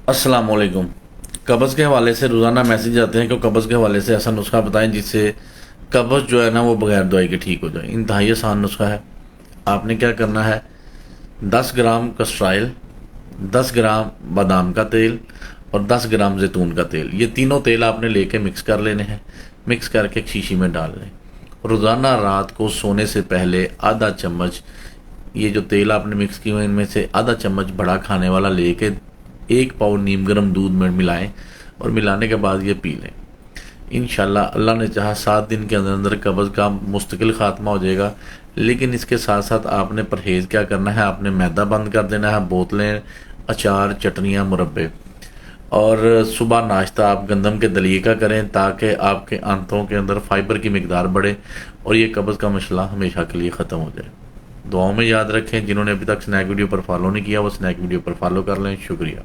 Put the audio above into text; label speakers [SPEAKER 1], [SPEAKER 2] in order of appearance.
[SPEAKER 1] अस्सलाम वालेकुम। कब्ज़ के हवाले से रोज़ाना मैसेज आते हैं कि कब्ज़ के हवाले से ऐसा नुस्खा बताएं जिससे कब्ज़ जो है ना वो बगैर दवाई के ठीक हो जाए। इंतहाई आसान नुस्खा है। आपने क्या करना है, 10 ग्राम कस्ट्राइल, 10 ग्राम बादाम का तेल और 10 ग्राम जैतून का तेल, ये तीनों तेल आपने लेके मिक्स कर लेने हैं। मिक्स करके एक शीशी में डाल लें। रोज़ाना रात को सोने से पहले आधा चम्मच ये जो तेल आपने मिक्स किए हुए इनमें से आधा चम्मच बड़ा खाने वाला लेके 1 पाव नीम गर्म दूध में मिलाएं और मिलाने के बाद ये पी लें। इंशाल्लाह अल्लाह ने चाहा 7 दिन के अंदर अंदर कब्ज़ का मुस्तकिल ख़ात्मा हो जाएगा। लेकिन इसके साथ साथ आपने परहेज़ क्या करना है, आपने मैदा बंद कर देना है, बोतलें, अचार, चटनियाँ, मुरब्बे, और सुबह नाश्ता आप गंदम के दलिए का करें ताकि आपके आंतों के अंदर फाइबर की मिकदार बढ़े और ये कब्ज़ का मसला हमेशा के लिए ख़त्म हो जाए। दुआओं में याद रखें। जिन्होंने अभी तक स्नैक वीडियो पर फॉलो नहीं किया वो स्नैक वीडियो पर फॉलो कर लें। शुक्रिया।